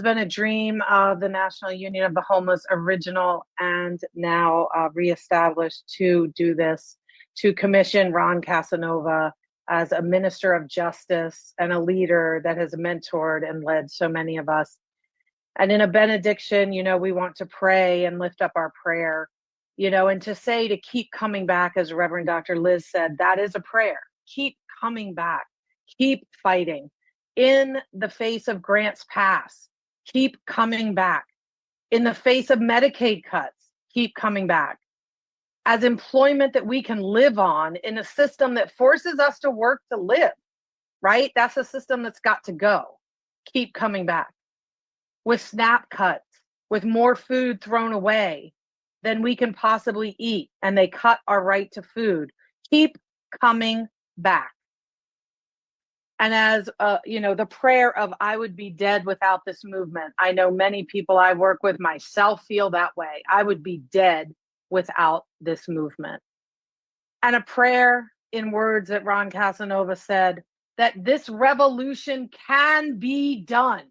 has been a dream of the National Union of the Homeless, original and now reestablished, to do this, to commission Ron Casanova as a minister of justice and a leader that has mentored and led so many of us. And in a benediction, you know, we want to pray and lift up our prayer, you know, and to say to keep coming back, as Reverend Dr. Liz said, that is a prayer. Keep coming back, keep fighting. In the face of grants pass, keep coming back. In the face of Medicaid cuts, keep coming back. As employment that we can live on in a system that forces us to work to live, right? That's a system that's got to go. Keep coming back. With SNAP cuts, with more food thrown away than we can possibly eat, and they cut our right to food, keep coming back. And as, you know, the prayer of I would be dead without this movement. I know many people I work with, myself, feel that way. I would be dead without this movement. And a prayer in words that Ron Casanova said, that this revolution can be done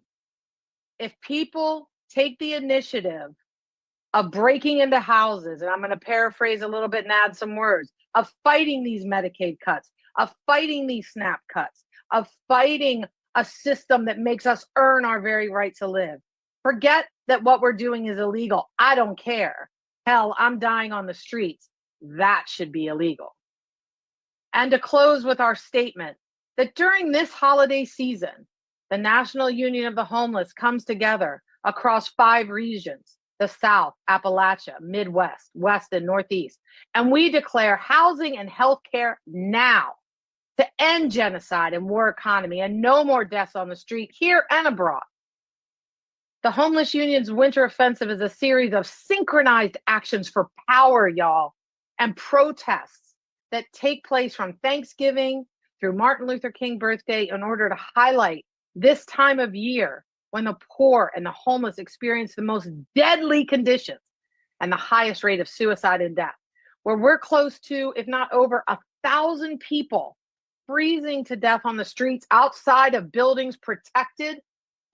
if people take the initiative of breaking into houses, and I'm going to paraphrase a little bit and add some words, of fighting these Medicaid cuts, of fighting these SNAP cuts, of fighting a system that makes us earn our very right to live. Forget that what we're doing is illegal. I don't care. Hell, I'm dying on the streets. That should be illegal. And to close with our statement that during this holiday season, the National Union of the Homeless comes together across 5 regions, the South, Appalachia, Midwest, West, and Northeast. And we declare housing and healthcare now, to end genocide and war economy and no more deaths on the street here and abroad. The Homeless Union's Winter Offensive is a series of synchronized actions for power, y'all, and protests that take place from Thanksgiving through Martin Luther King birthday in order to highlight this time of year when the poor and the homeless experience the most deadly conditions and the highest rate of suicide and death, where we're close to, if not over, 1,000 people freezing to death on the streets outside of buildings protected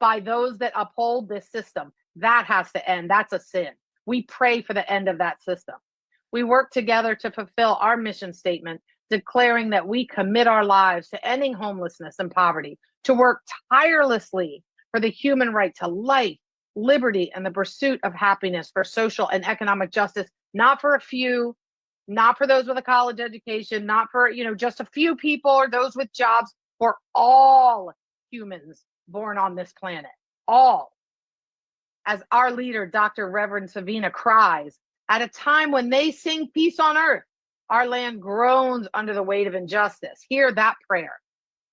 by those that uphold this system. That has to end. That's a sin. We pray for the end of that system. We work together to fulfill our mission statement, declaring that we commit our lives to ending homelessness and poverty, to work tirelessly for the human right to life, liberty, and the pursuit of happiness, for social and economic justice, not for a few, not for those with a college education, not for, you know, just a few people or those with jobs, for all humans born on this planet, all. As our leader, Dr. Reverend Savina, cries, at a time when they sing peace on earth, our land groans under the weight of injustice. Hear that prayer.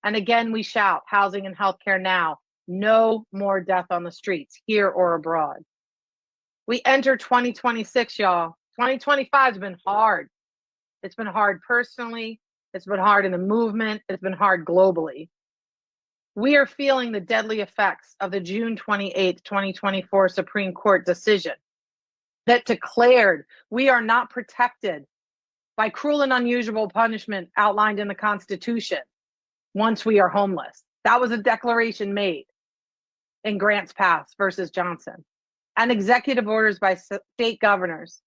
And again, we shout, housing and healthcare now, no more death on the streets, here or abroad. We enter 2026, y'all. 2025 has been hard. It's been hard personally. It's been hard in the movement. It's been hard globally. We are feeling the deadly effects of the June 28th, 2024 Supreme Court decision that declared we are not protected by cruel and unusual punishment outlined in the Constitution once we are homeless. That was a declaration made in Grants Pass versus Johnson, and executive orders by state governors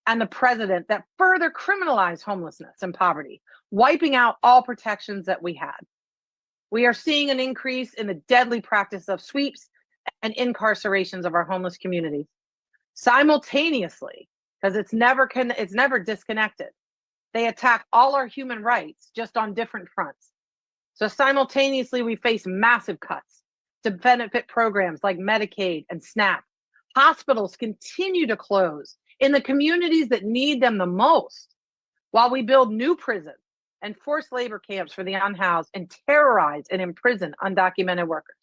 and the president that further criminalize homelessness and poverty, wiping out all protections that we had. We are seeing an increase in the deadly practice of sweeps and incarcerations of our homeless communities. Simultaneously, because it's never disconnected, they attack all our human rights just on different fronts. So simultaneously, we face massive cuts to benefit programs like Medicaid and SNAP. Hospitals continue to close in the communities that need them the most, while we build new prisons and forced labor camps for the unhoused and terrorize and imprison undocumented workers.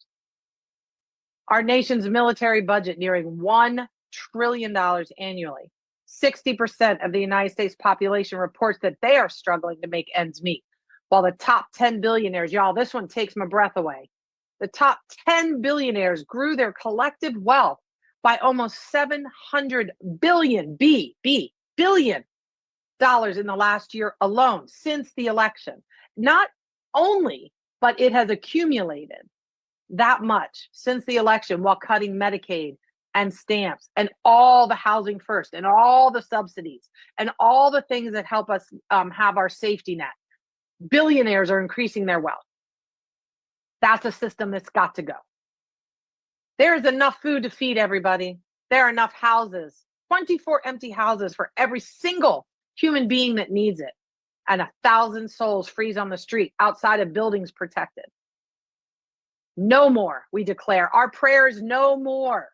Our nation's military budget nearing $1 trillion annually. 60% of the United States population reports that they are struggling to make ends meet, while the top 10 billionaires, y'all, this one takes my breath away. The top 10 billionaires grew their collective wealth by almost $700 billion dollars in the last year alone since the election. Not only, but it has accumulated that much since the election while cutting Medicaid and stamps and all the housing first and all the subsidies and all the things that help us have our safety net. Billionaires are increasing their wealth. That's a system that's got to go. There is enough food to feed everybody. There are enough houses, 24 empty houses for every single human being that needs it. And 1,000 souls freeze on the street outside of buildings protected. No more, we declare. Our prayers, no more.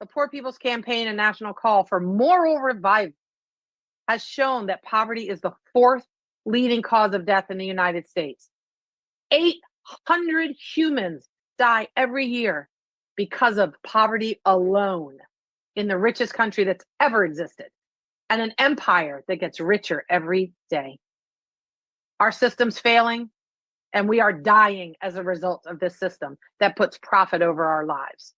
The Poor People's Campaign, a national call for moral revival, has shown that poverty is the 4th leading cause of death in the United States. 800 humans die every year because of poverty alone in the richest country that's ever existed, and an empire that gets richer every day. Our system's failing, and we are dying as a result of this system that puts profit over our lives.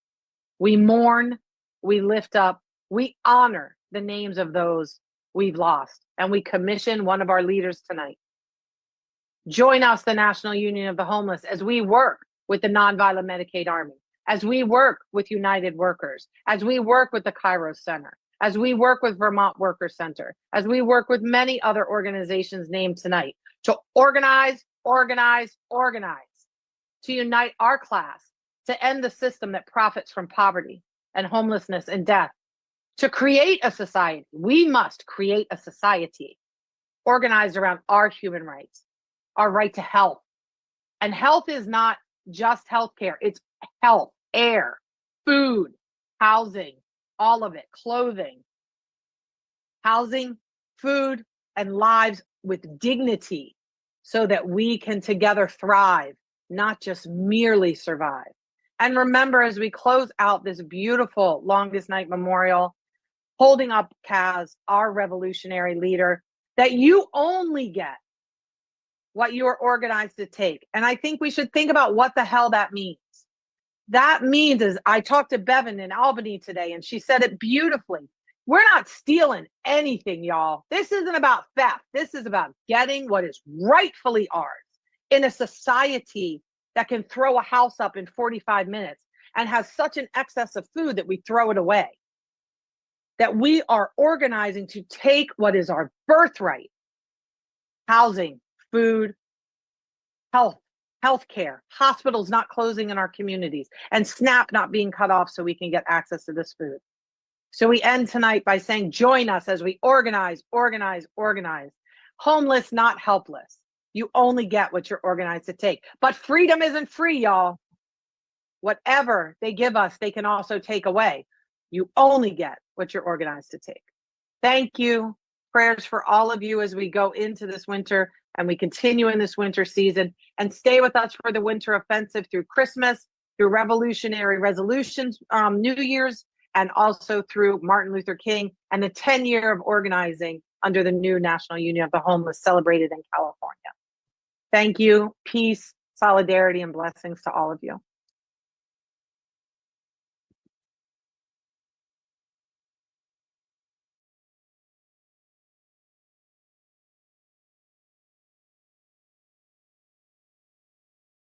We mourn, we lift up, we honor the names of those we've lost, and we commission one of our leaders tonight. Join us, the National Union of the Homeless, as we work with the Nonviolent Medicaid Army, as we work with United Workers, as we work with the Kairos Center, as we work with Vermont Worker Center, as we work with many other organizations named tonight to organize, to unite our class, to end the system that profits from poverty and homelessness and death, to create a society. We must create a society organized around our human rights, our right to health. And health is not just healthcare, it's health, air, food, housing, all of it, clothing, housing, food, and lives with dignity so that we can together thrive, not just merely survive. And remember, as we close out this beautiful Longest Night Memorial, holding up Kaz, our revolutionary leader, that you only get what you are organized to take. And I think we should think about what the hell that means. That means is, I talked to Bevan in Albany today, and she said it beautifully. We're not stealing anything, y'all. This isn't about theft. This is about getting what is rightfully ours in a society that can throw a house up in 45 minutes and has such an excess of food that we throw it away. That we are organizing to take what is our birthright: housing, food, health, healthcare, hospitals not closing in our communities, and SNAP not being cut off so we can get access to this food. So we end tonight by saying, join us as we organize. Homeless, not helpless. You only get what you're organized to take. But freedom isn't free, y'all. Whatever they give us, they can also take away. You only get what you're organized to take. Thank you. Prayers for all of you as we go into this winter and we continue in this winter season, and stay with us for the winter offensive through Christmas, through revolutionary resolutions, New Year's, and also through Martin Luther King and the 10-year of organizing under the new National Union of the Homeless celebrated in California. Thank you. Peace, solidarity, and blessings to all of you.